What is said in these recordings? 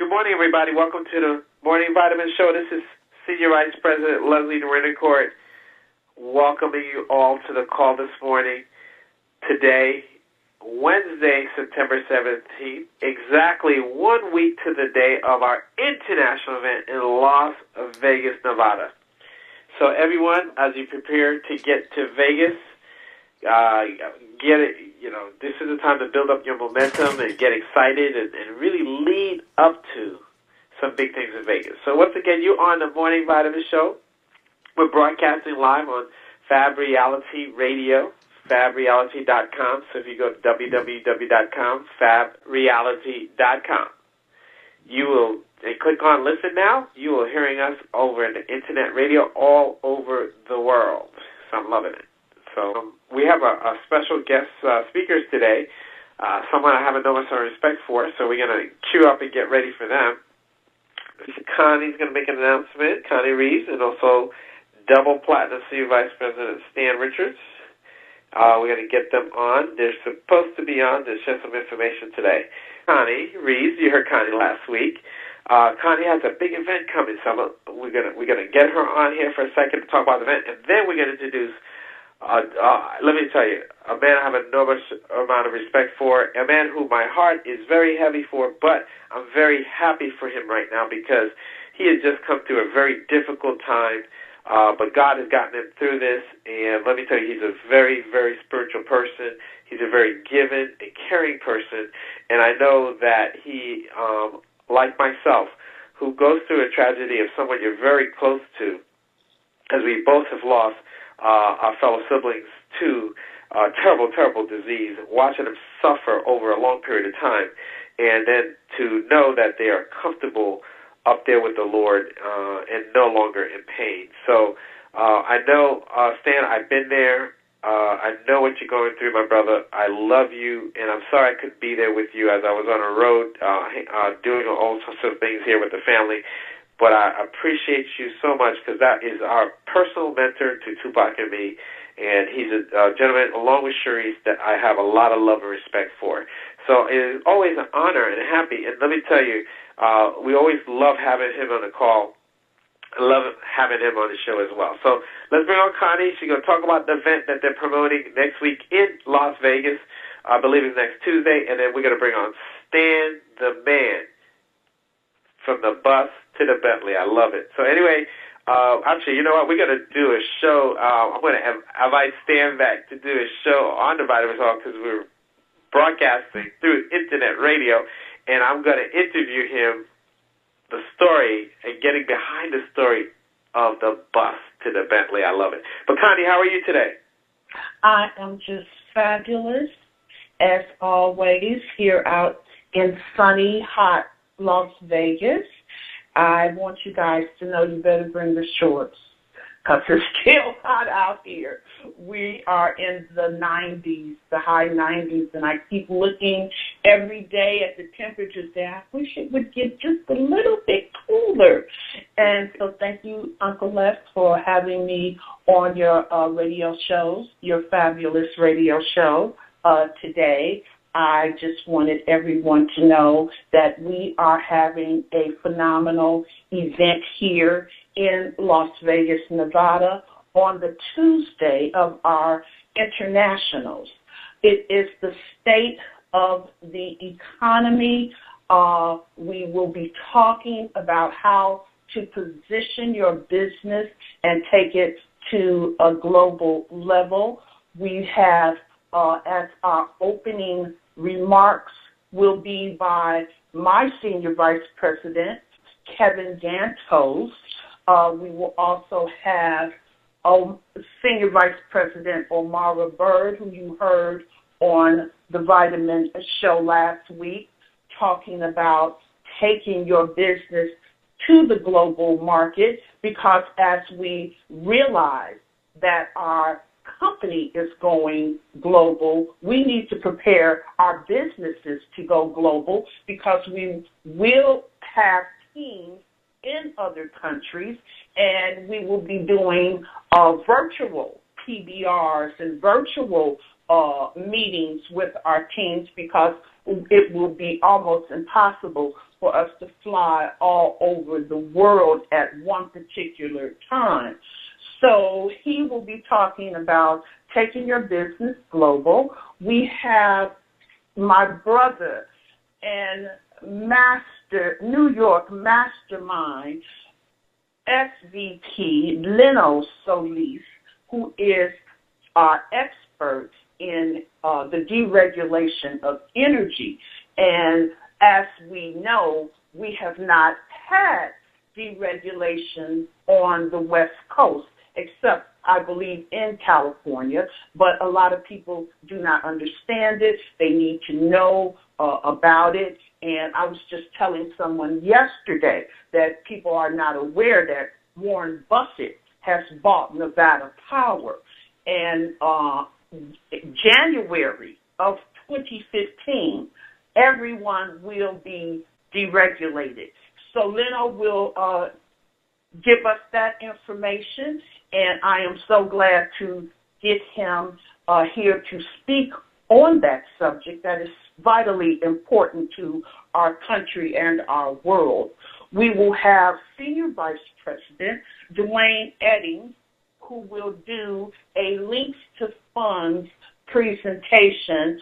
Good morning, everybody. Welcome to the Morning Vitamin Show. This is Senior Vice President Leslie Norincourt welcoming you all to the call this morning. Today, Wednesday, September 17th, exactly 1 week to the day of our international event in Las Vegas, Nevada. So everyone, as you prepare to get to Vegas, get it. This is the time to build up your momentum and get excited and really lead up to some big things in Vegas. So once again, you're on the Morning Vitamin Show. We're broadcasting live on Fab Reality Radio, FabReality.com. So if you go to www.com, FabReality.com, you will click on Listen Now. You will hearing us over the internet radio all over the world. So I'm loving it. So we have a special guest speakers today, someone I have enormous respect for, so we're going to queue up and get ready for them. Connie's going to make an announcement, Connie Reeves, and also double platinum Senior Vice President Stan Richards. We're going to get them on. They're supposed to be on to share some information today. Connie Reeves, you heard Connie last week. Connie has a big event coming, so we're gonna get her on here for a second to talk about the event, and then we're going to introduce let me tell you, a man I have an enormous amount of respect for, a man who my heart is very heavy for, but I'm very happy for him right now because he has just come through a very difficult time, but God has gotten him through this, and let me tell you, he's a very, very spiritual person. He's a very given and caring person, and I know that he, like myself, who goes through a tragedy of someone you're very close to, as we both have lost our fellow siblings to terrible, terrible disease, watching them suffer over a long period of time, and then to know that they are comfortable up there with the Lord and no longer in pain. So I know, Stan, I've been there. I know what you're going through, my brother. I love you, and I'm sorry I couldn't be there with you as I was on a road doing all sorts of things here with the family. But I appreciate you so much because that is our personal mentor to Tupac and me, and he's a gentleman, along with Sharice, that I have a lot of love and respect for. So it is always an honor and happy. And let me tell you, we always love having him on the call. I love having him on the show as well. So let's bring on Connie. She's going to talk about the event that they're promoting next week in Las Vegas. I believe it's next Tuesday. And then we're going to bring on Stan the Man from the bus to the Bentley. I love it. So anyway, actually, you know what? We're going to do a show. I'm going to invite Stan back to do a show on the Vitamin Talk because we're broadcasting through internet radio, and I'm going to interview him, the story, and getting behind the story of the bus to the Bentley. I love it. But Connie, how are you today? I am just fabulous, as always, here out in sunny, hot Las Vegas. I want you guys to know you better bring the shorts because it's still hot out here. We are in the 90s, the high 90s, and I keep looking every day at the temperatures there. I wish it would get just a little bit cooler. And so thank you, Uncle Les, for having me on your radio shows, your fabulous radio show today. I just wanted everyone to know that we are having a phenomenal event here in Las Vegas, Nevada, on the Tuesday of our internationals. It is the state of the economy. We will be talking about how to position your business and take it to a global level. We have, as our opening remarks, will be by my Senior Vice President, Kevin Gantos. We will also have Senior Vice President Omara Bird, who you heard on the Vitamin Show last week, talking about taking your business to the global market, because as we realize that our company is going global, we need to prepare our businesses to go global, because we will have teams in other countries, and we will be doing virtual PBRs and virtual meetings with our teams, because it will be almost impossible for us to fly all over the world at one particular time. So he will be talking about taking your business global. We have my brother and New York mastermind, SVP Leno Solis, who is our expert in the deregulation of energy. And as we know, we have not had deregulation on the West Coast, except, I believe, in California. But a lot of people do not understand it. They need to know about it. And I was just telling someone yesterday that people are not aware that Warren Buffett has bought Nevada Power. And January of 2015, everyone will be deregulated. So Leno will give us that information, and I am so glad to get him here to speak on that subject that is vitally important to our country and our world. We will have Senior Vice President Dwayne Eddings, who will do a Links to Funds presentation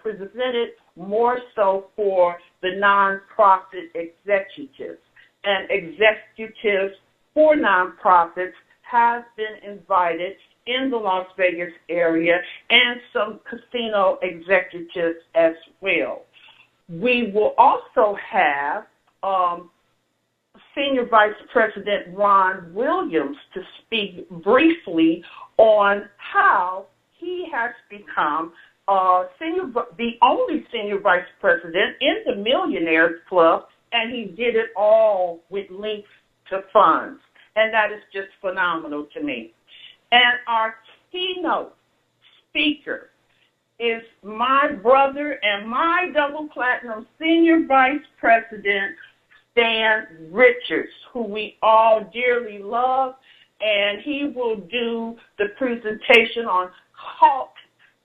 presented more so for the nonprofit executives. And executives for nonprofits have been invited in the Las Vegas area, and some casino executives as well. We will also have Senior Vice President Ron Williams to speak briefly on how he has become the only Senior Vice President in the Millionaires Club, and he did it all with links to funds. And that is just phenomenal to me. And our keynote speaker is my brother and my double platinum Senior Vice President, Stan Richards, who we all dearly love. And he will do the presentation on halt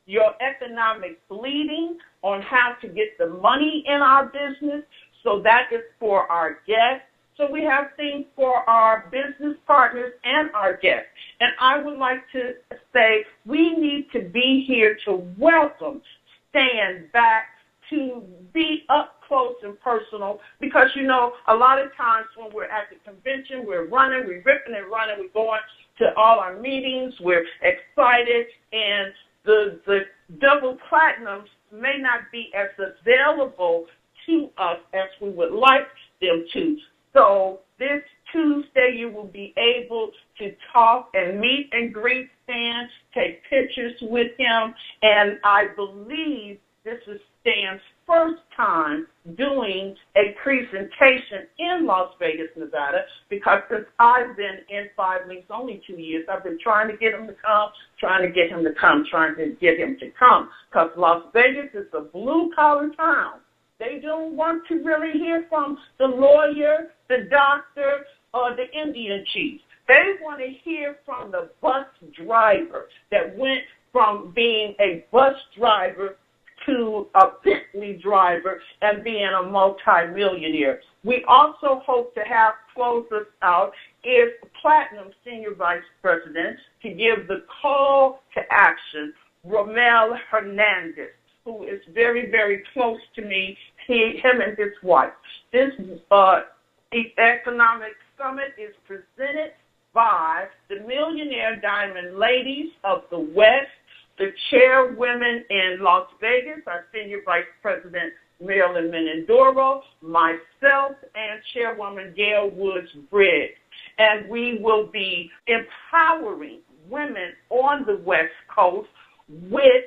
your economic bleeding, on how to get the money in our business. So that is for our guests. So we have things for our business partners and our guests. And I would like to say we need to be here to welcome Stan back, to be up close and personal, because, you know, a lot of times when we're at the convention, we're running, we're ripping and running, we're going to all our meetings, we're excited, and the double platinums may not be as available to us as we would like them to. So this Tuesday, you will be able to talk and meet and greet Stan, take pictures with him, and I believe this is Stan's first time doing a presentation in Las Vegas, Nevada, because since I've been in 5 Links only 2 years, I've been trying to get him to come, trying to get him to come, because Las Vegas is a blue-collar town. They don't want to really hear from the lawyer, the doctor, or the Indian chief. They want to hear from the bus driver that went from being a bus driver to a Bentley driver and being a multimillionaire. We also hope to have close us out is Platinum Senior Vice President to give the call to action, Romel Hernandez, who is very, very close to me, him and his wife. This economic summit is presented by the Millionaire Diamond Ladies of the West, the chairwomen in Las Vegas, our Senior Vice President Marilyn Menendoro, myself, and Chairwoman Gail Woods-Briggs. And we will be empowering women on the West Coast with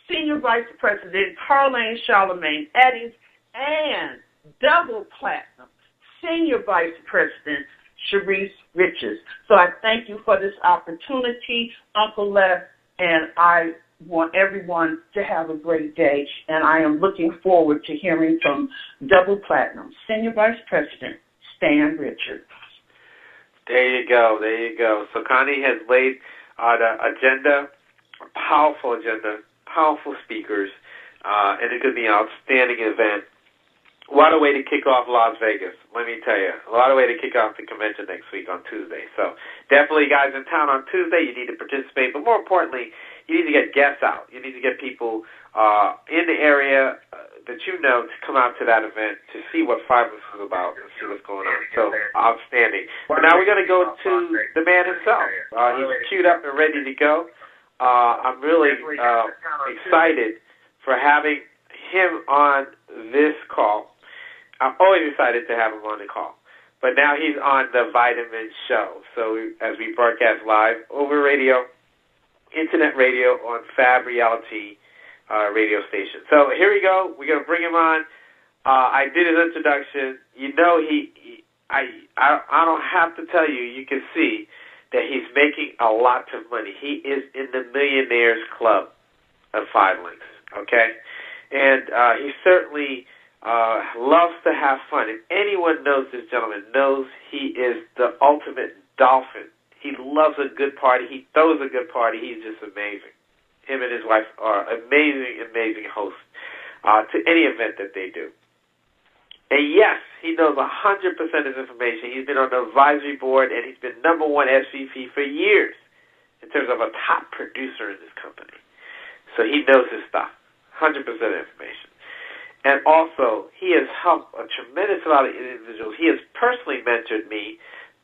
Senior Vice President Carlene Charlemagne Eddings and double platinum Senior Vice President Sharice Richards. So I thank you for this opportunity, Uncle Les, and I want everyone to have a great day, and I am looking forward to hearing from double platinum Senior Vice President Stan Richards. There you go, there you go. So Connie has laid the agenda, a powerful agenda, powerful speakers. and it's going to be an outstanding event. What a way to kick off Las Vegas, let me tell you. What a way to kick off the convention next week on Tuesday. So definitely, guys, in town on Tuesday, you need to participate. But more importantly, you need to get guests out. You need to get people in the area that you know to come out to that event to see what Fabulous is about and see what's going on. So outstanding. But now we're going to go to the man himself. He's queued up and ready to go. I'm really excited for having him on this call. I'm always excited to have him on the call. But now he's on the Vitamin Show. So as we broadcast live over radio, internet radio on Fab Reality radio station. So here we go. We're going to bring him on. I did his introduction. You know, I don't have to tell you, you can see that he's making a lot of money. He is in the Millionaires Club of 5 Links, okay? And he certainly loves to have fun. And anyone knows this gentleman knows he is the ultimate dolphin. He loves a good party. He throws a good party. He's just amazing. Him and his wife are amazing, amazing hosts to any event that they do. And yes, he knows 100% of his information. He's been on the advisory board, and he's been #1 SVP for years in terms of a top producer in this company. So he knows his stuff, 100% information. And also, he has helped a tremendous amount of individuals. He has personally mentored me,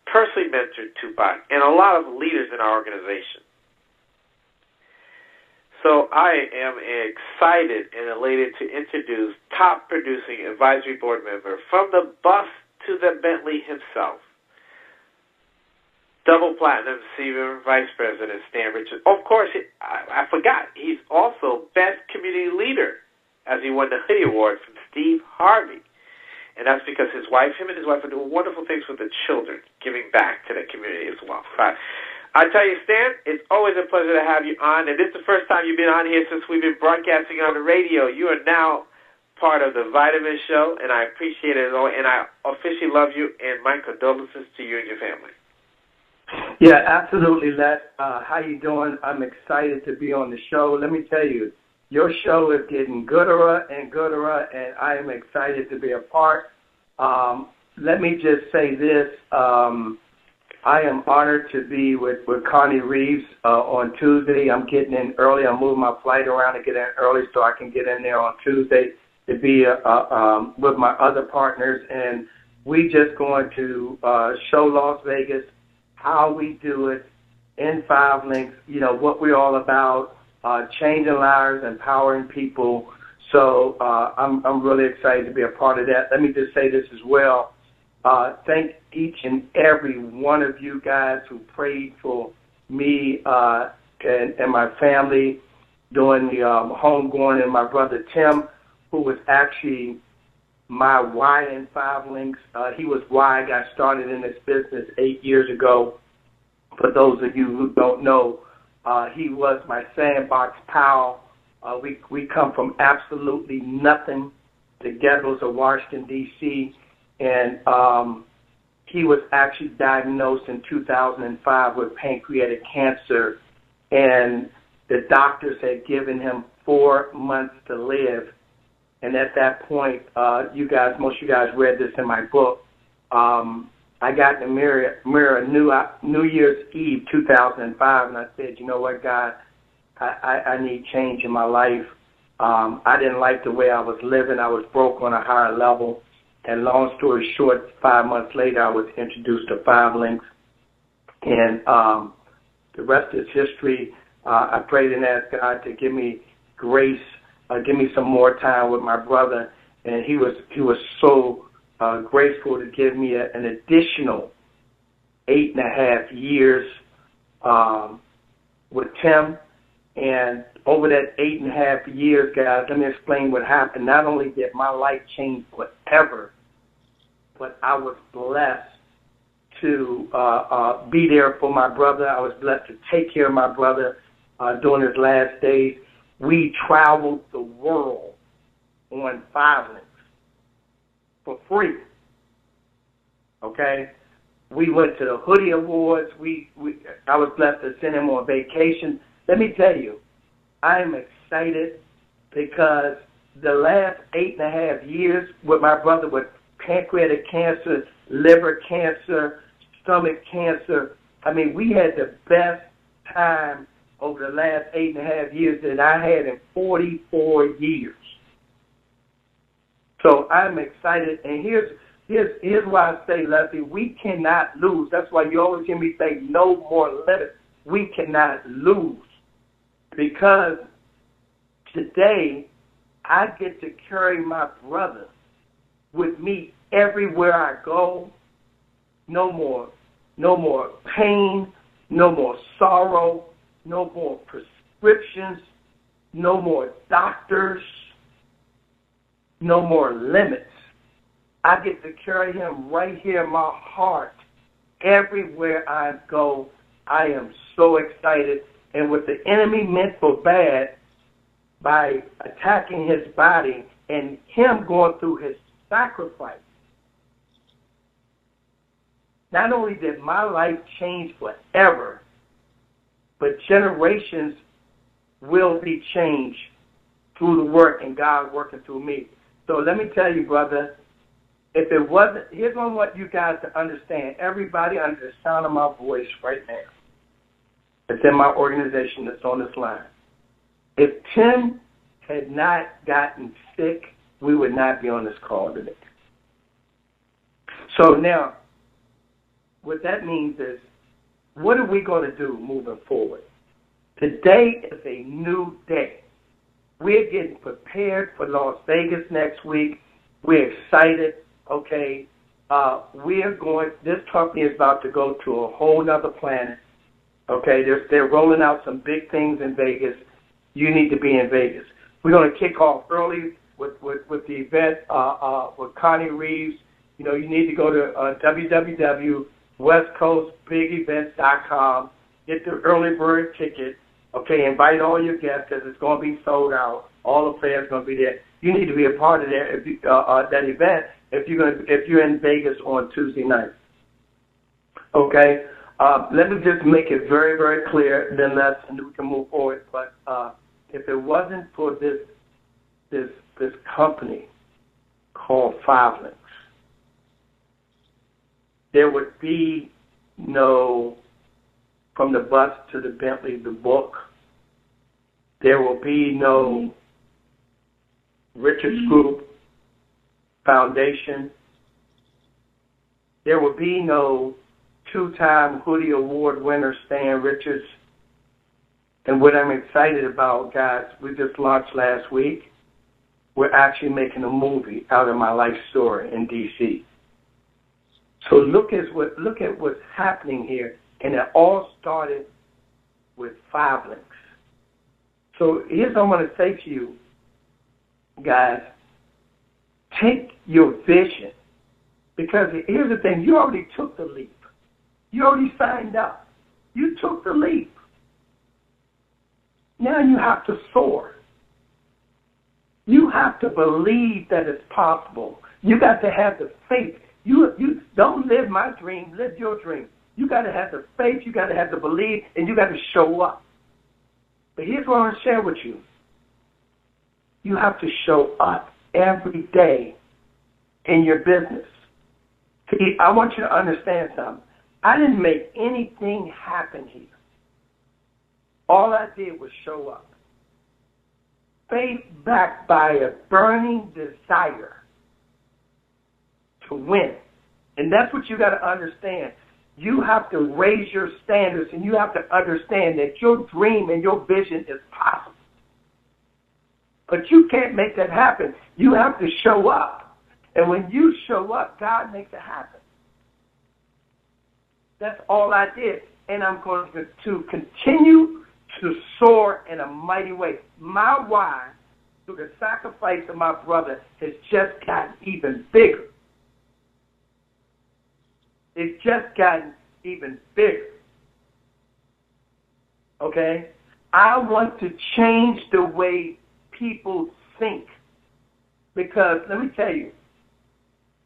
personally mentored Tupac, and a lot of leaders in our organization. So I am excited and elated to introduce top producing advisory board member from the bus to the Bentley himself, double platinum senior vice president Stan Richards. Of course, I forgot, he's also best community leader as he won the Hoodie Award from Steve Harvey. And that's because him and his wife are doing wonderful things with the children, giving back to the community as well. I tell you, Stan, it's always a pleasure to have you on. And this is the first time you've been on here since we've been broadcasting on the radio. You are now part of the Vitamin Show, and I appreciate it. And I officially love you, and my condolences to you and your family. Yeah, absolutely, Les. How you doing? I'm excited to be on the show. Let me tell you, your show is getting gooder and gooder, and I am excited to be a part. Let me just say this. I am honored to be with Connie Reeves on Tuesday. I'm getting in early. I'm moving my flight around to get in early so I can get in there on Tuesday to be with my other partners. And we just going to show Las Vegas how we do it in 5 Links, you know, what we're all about, changing lives, empowering people. So I'm really excited to be a part of that. Let me just say this as well. Thank each and every one of you guys who prayed for me and my family during the homegoing, and my brother Tim, who was actually my why in 5 Links. He was why I got started in this business 8 years ago. For those of you who don't know, he was my sandbox pal. We come from absolutely nothing, the ghettos of Washington, D.C., and he was actually diagnosed in 2005 with pancreatic cancer, and the doctors had given him 4 months to live. And at that point, most of you guys read this in my book, I got in the mirror New Year's Eve 2005, and I said, you know what, God, I need change in my life. I didn't like the way I was living. I was broke on a higher level. And long story short, 5 months later, I was introduced to 5 Links. And the rest is history. I prayed and asked God to give me grace, give me some more time with my brother. And he was so graceful to give me an additional 8.5 years with Tim. And over that 8.5 years, guys, let me explain what happened. Not only did my life change forever, but I was blessed to be there for my brother. I was blessed to take care of my brother during his last days. We traveled the world on 5 Links for free. Okay? We went to the Hoodie Awards. I was blessed to send him on vacation. Let me tell you, I am excited because the last 8.5 years with my brother with pancreatic cancer, liver cancer, stomach cancer. I mean, we had the best time over the last 8.5 years that I had in 44 years. So I'm excited, and here's why I say, Leslie, we cannot lose. That's why you always hear me say, no more limits. We cannot lose, because today I get to carry my brother with me everywhere I go. No more pain, no more sorrow, no more prescriptions, no more doctors, no more limits. I get to carry him right here in my heart everywhere I go. I am so excited. And what the enemy meant for bad, by attacking his body and him going through his sacrifice, not only did my life change forever, but generations will be changed through the work and God working through me. So let me tell you, brother, if it wasn't, here's what I want you guys to understand. Everybody under the sound of my voice right now, that's in my organization, that's on this line. If Tim had not gotten sick, we would not be on this call today. So now, what that means is, what are we going to do moving forward? Today is a new day. We're getting prepared for Las Vegas next week. We're excited. Okay, this company is about to go to a whole nother planet. Okay, they're rolling out some big things in Vegas. You need to be in Vegas. We're going to kick off early with the event with Connie Reeves. You know, you need to go to www.westcoastbigevents.com, get the early bird ticket. Okay, invite all your guests because it's going to be sold out. All the players are going to be there. You need to be a part of that event if you're in Vegas on Tuesday night. Okay. Let me just make it very, very clear, then we can move forward. But if it wasn't for this company called Five Links, there would be no From the Bus to the Bentley, the book. There will be no Richards Group Foundation. There will be no two-time Hoodie Award winner Stan Richards. And what I'm excited about, guys, we just launched last week. We're actually making a movie out of my life story in D.C. So look at what's happening here, and it all started with Five Links. So here's what I'm going to say to you, guys. Take your vision, because here's the thing: you already took the leap. You already signed up. You took the leap. Now you have to soar. You have to believe that it's possible. You got to have the faith. You don't live my dream, live your dream. You got to have the faith, you got to have the belief, and you got to show up. But here's what I want to share with you. You have to show up every day in your business. See, I want you to understand something. I didn't make anything happen here. All I did was show up. Faith backed by a burning desire to win. And that's what you got to understand. You have to raise your standards, and you have to understand that your dream and your vision is possible. But you can't make that happen. You have to show up. And when you show up, God makes it happen. That's all I did. And I'm going to continue to soar in a mighty way. My why, through the sacrifice of my brother, has just gotten even bigger. It's just gotten even bigger. Okay? I want to change the way people think. Because, let me tell you,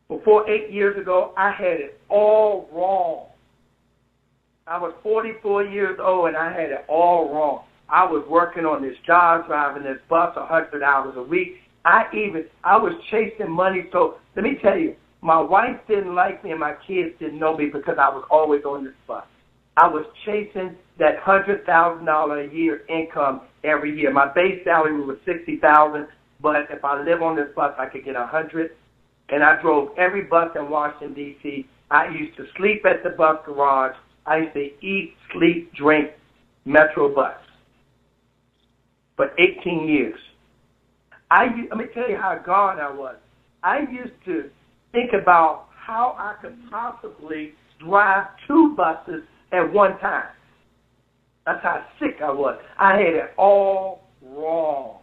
before 8 years ago, I had it all wrong. I was 44 years old, and I had it all wrong. I was working on this job, driving this bus 100 hours a week. I was chasing money. So let me tell you, my wife didn't like me and my kids didn't know me because I was always on this bus. I was chasing that $100,000 a year income every year. My base salary was $60,000, but if I live on this bus, I could get $100,000. And I drove every bus in Washington, D.C. I used to sleep at the bus garage. I used to eat, sleep, drink Metro bus for 18 years. Let me tell you how gone I was. I used to think about how I could possibly drive 2 buses at one time. That's how sick I was. I had it all wrong.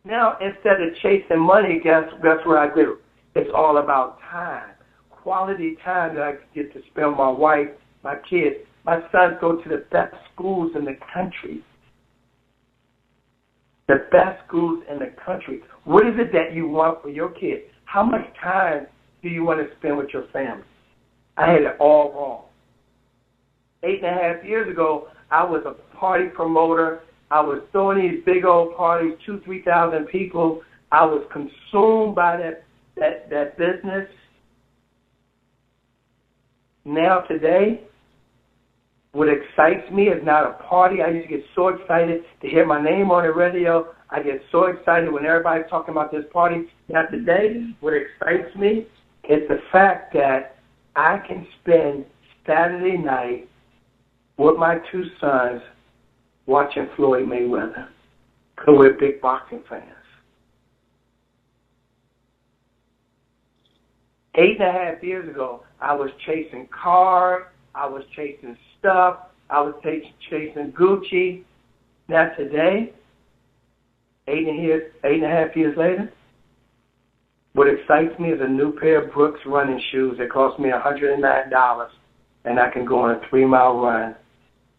Now, instead of chasing money, guess what I do? It's all about time. Quality time that I get to spend with my wife, my kids. My sons go to the best schools in the country. The best schools in the country. What is it that you want for your kids? How much time do you want to spend with your family? I had it all wrong. 8.5 years ago, I was a party promoter. I was throwing these big old parties, 2,000-3,000 people. I was consumed by that business. Now today, what excites me is not a party. I used to get so excited to hear my name on the radio. I get so excited when everybody's talking about this party. Now today, what excites me is the fact that I can spend Saturday night with my 2 sons watching Floyd Mayweather, because we're big boxing fans. 8.5 years ago, I was chasing cars, I was chasing stuff, I was chasing Gucci. Now today, 8.5 years later, what excites me is a new pair of Brooks running shoes that cost me $109, and I can go on a 3-mile run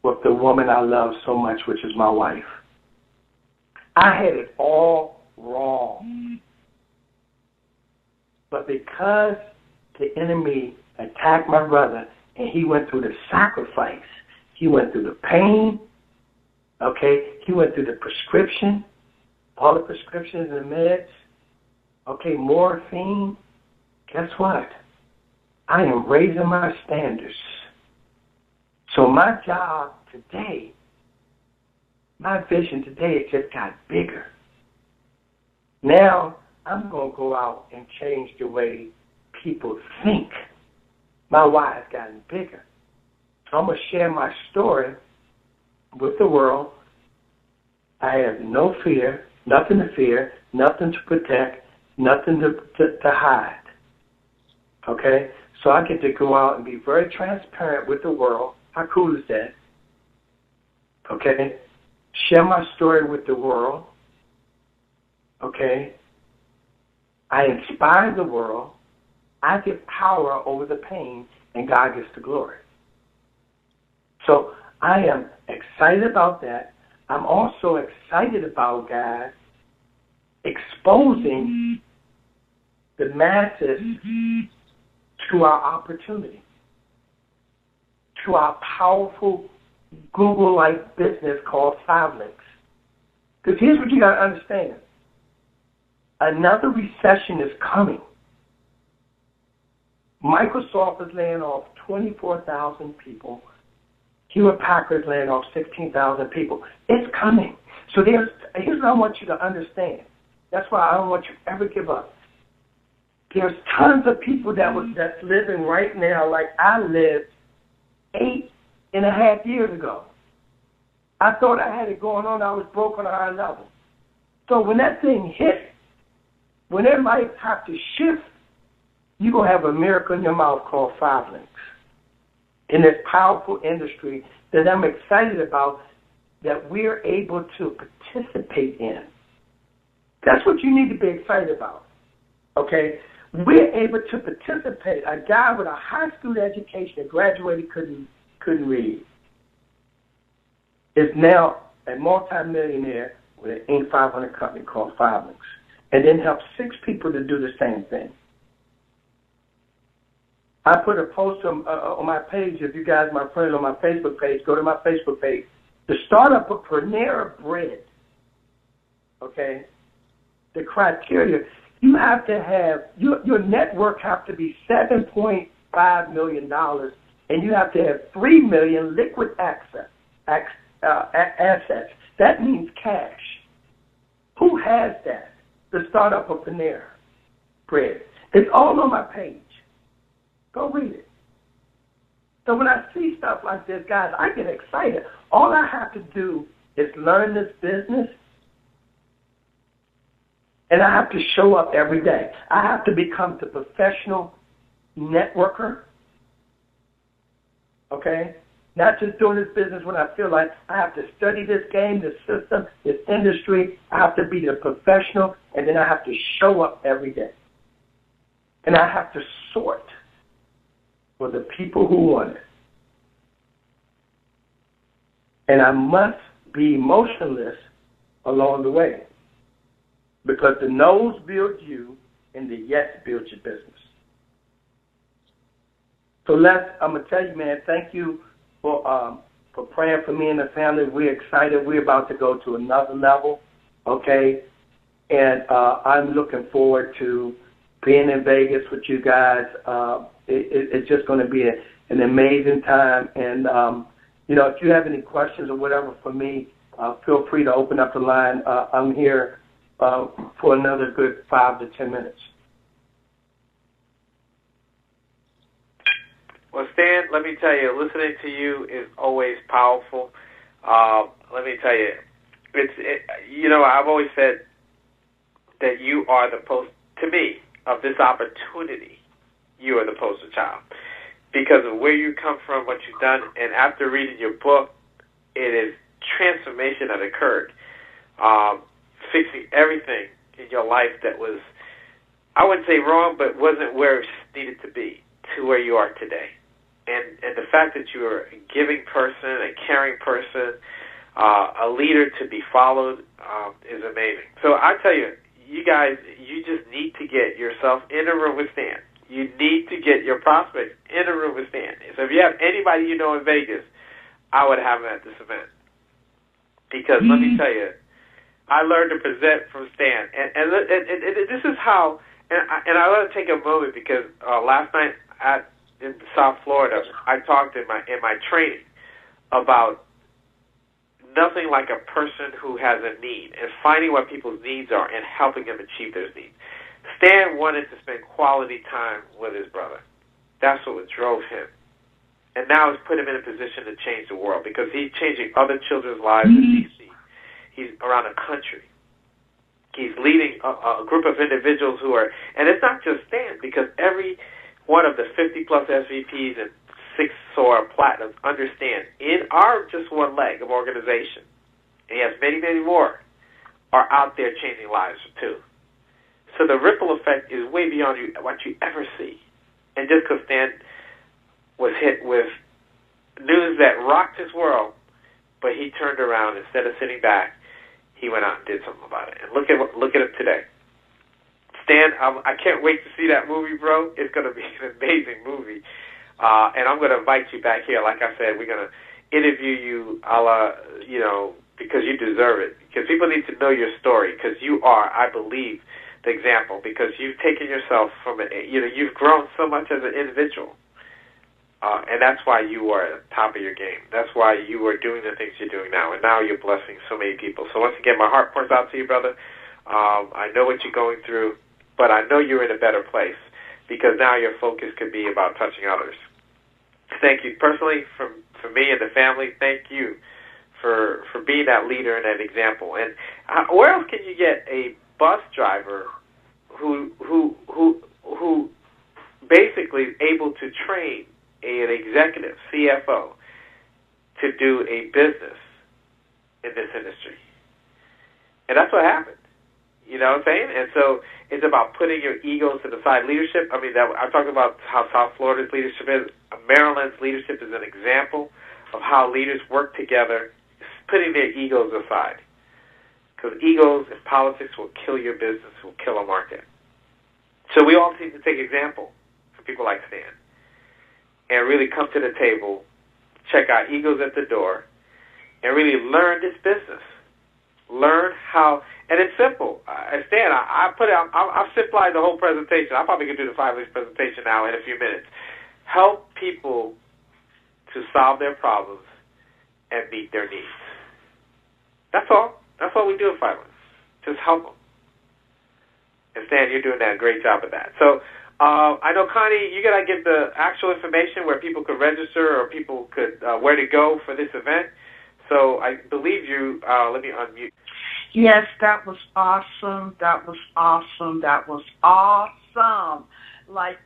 with the woman I love so much, which is my wife. I had it all wrong. But because the enemy attacked my brother and he went through the sacrifice, he went through the pain, okay? He went through the prescription, all the prescriptions and meds, okay, morphine. Guess what? I am raising my standards. So my job today, my vision today, it just got bigger. Now I'm going to go out and change the way people think. My why has gotten bigger. So I'm going to share my story with the world. I have no fear, nothing to fear, nothing to protect, nothing to hide. Okay? So I get to go out and be very transparent with the world. How cool is that? Okay? Share my story with the world. Okay? I inspire the world. I get power over the pain, and God gets the glory. So I am excited about that. I'm also excited about, guys, exposing the masses to our opportunity, to our powerful Google-like business called 5 Links. Because here's what you got to understand. Another recession is coming. Microsoft is laying off 24,000 people. Hewlett-Packard is laying off 16,000 people. It's coming. So here's what I want you to understand. That's why I don't want you to ever give up. There's tons of people that's living right now like I lived 8.5 years ago. I thought I had it going on. I was broke on a high level. So when that thing hit, when everybody have to shift, you're going to have a miracle in your mouth called 5 Links. In this powerful industry that I'm excited about, that we're able to participate in. That's what you need to be excited about. Okay? We're able to participate. A guy with a high school education that graduated couldn't read is now a multimillionaire with an Inc. 500 company called 5 Links, and then helps 6 people to do the same thing. I put a post on my page. If you guys, my friends, on my Facebook page, go to my Facebook page. The startup of Panera Bread okay, the criteria, you have to have, your network have to be $7.5 million, and you have to have $3 million liquid assets. That means cash. Who has that? The startup entrepreneur. Fred. It's all on my page. Go read it. So when I see stuff like this, guys, I get excited. All I have to do is learn this business, and I have to show up every day. I have to become the professional networker, okay? Not just doing this business when I feel like I have to study this game, this system, this industry. I have to be the professional, and then I have to show up every day. And I have to sort for the people who want it. And I must be emotionless along the way, because the no's build you and the yes builds your business. So I'm going to tell you, man, thank you for praying for me and the family. We're excited. We're about to go to another level, okay? And I'm looking forward to being in Vegas with you guys. It's just going to be an amazing time. And, if you have any questions or whatever for me, feel free to open up the line. I'm here for another good 5 to 10 minutes. Well, Stan, let me tell you, listening to you is always powerful. Let me tell you, I've always said that you are to me, of this opportunity, you are the poster child. Because of where you come from, what you've done, and after reading your book, it is transformation that occurred. Fixing everything in your life that was, I wouldn't say wrong, but wasn't where it needed to be, to where you are today. And the fact that you are a giving person, a caring person, a leader to be followed is amazing. So I tell you, you guys, you just need to get yourself in a room with Stan. You need to get your prospects in a room with Stan. So if you have anybody you know in Vegas, I would have them at this event. Because let me tell you, I learned to present from Stan. And this is how, and I want to take a moment because last night in South Florida, I talked in my training about nothing like a person who has a need and finding what people's needs are and helping them achieve those needs. Stan wanted to spend quality time with his brother. That's what drove him. And now it's put him in a position to change the world because he's changing other children's lives in D.C. He's around the country. He's leading a group of individuals who are, and it's not just Stan, because every one of the 50-plus SVPs and 6 SOAR Platinums understand in our just one leg of organization, and he has many, many more, are out there changing lives too. So the ripple effect is way beyond what you ever see. And just because Stan was hit with news that rocked his world, but he turned around, instead of sitting back, he went out and did something about it. And look at him today. Stan, I can't wait to see that movie, bro. It's going to be an amazing movie. And I'm going to invite you back here. Like I said, we're going to interview you, because you deserve it. Because people need to know your story, because you are, I believe, the example, because you've taken yourself from you've grown so much as an individual, and that's why you are at the top of your game. That's why you are doing the things you're doing now, and now you're blessing so many people. So once again, my heart pours out to you, brother. I know what you're going through, but I know you're in a better place because now your focus could be about touching others. Thank you personally for me and the family. Thank you for being that leader and that example. And where else can you get a bus driver who basically is able to train an executive CFO to do a business in this industry? And that's what happened. You know what I'm saying? And so it's about putting your egos to the side. Leadership, I'm talking about how South Florida's leadership is. Maryland's leadership is an example of how leaders work together, putting their egos aside. Because egos in politics will kill your business, will kill a market. So we all need to take example from people like Stan and really come to the table, check our egos at the door, and really learn this business. Learn how, and it's simple. Stan, I've simplified the whole presentation. I probably could do the 5 minutes presentation now in a few minutes. Help people to solve their problems and meet their needs. That's all. That's all we do in 5 minutes. Just help them. And Stan, you're doing a great job of that. So I know, Connie, you got to give the actual information where people could register or people could where to go for this event. So I believe you. Let me unmute. Yes, that was awesome. That was awesome. That was awesome. Like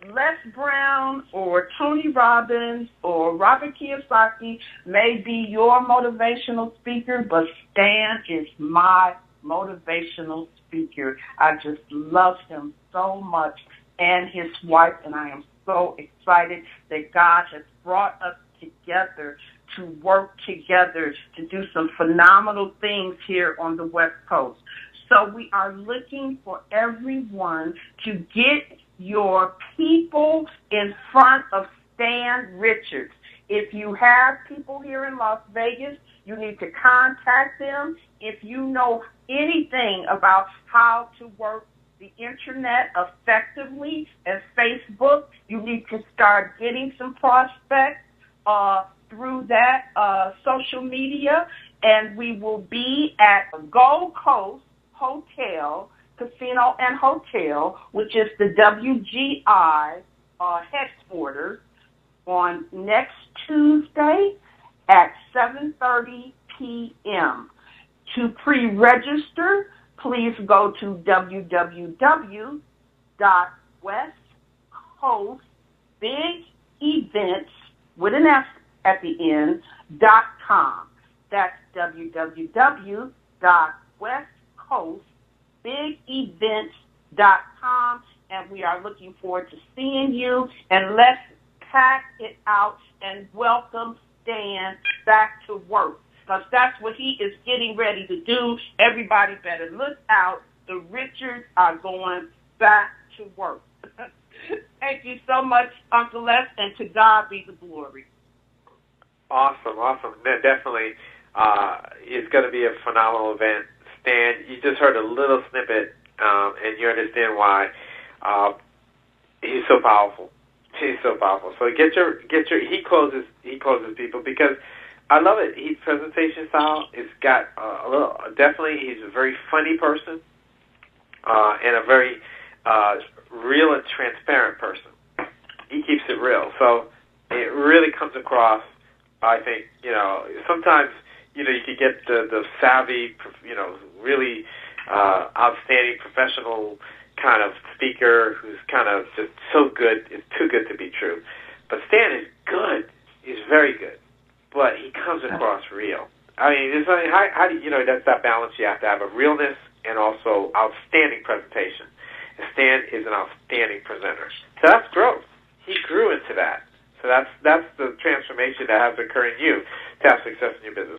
Les Brown or Tony Robbins or Robert Kiyosaki may be your motivational speaker, but Stan is my motivational speaker. I just love him so much, and his wife, and I am so excited that God has brought us together to work together to do some phenomenal things here on the West Coast. So we are looking for everyone to get your people in front of Stan Richards. If you have people here in Las Vegas, you need to contact them. If you know anything about how to work the internet effectively and Facebook, you need to start getting some prospects through that social media. And we will be at Gold Coast Hotel, Casino and Hotel, which is the WGI headquarters, on next Tuesday at 7:30 p.m. To pre-register, please go to www.westcoastbigevents with an S at the end .com. That's www.westcoastbigevents.com, and we are looking forward to seeing you. And let's pack it out and welcome Stan back to work, because that's what he is getting ready to do. Everybody better look out. The Richards are going back to work. Thank you so much, Uncle Les, and to God be the glory. Awesome. Definitely, it's going to be a phenomenal event. Stan, you just heard a little snippet, and you understand why he's so powerful. He's so powerful. So he closes people, because I love it. His presentation style, it's got definitely, he's a very funny person, and a very real and transparent person. He keeps it real. So it really comes across, I think, sometimes, you could get the savvy, really outstanding professional kind of speaker who's kind of just so good, it's too good to be true. But Stan is good. He's very good. But he comes across real. I mean, it's like, how do you that's that balance you have to have, of realness and also outstanding presentation. And Stan is an outstanding presenter. So that's growth. He grew into that. So that's the transformation that has to occur in you to have success in your business.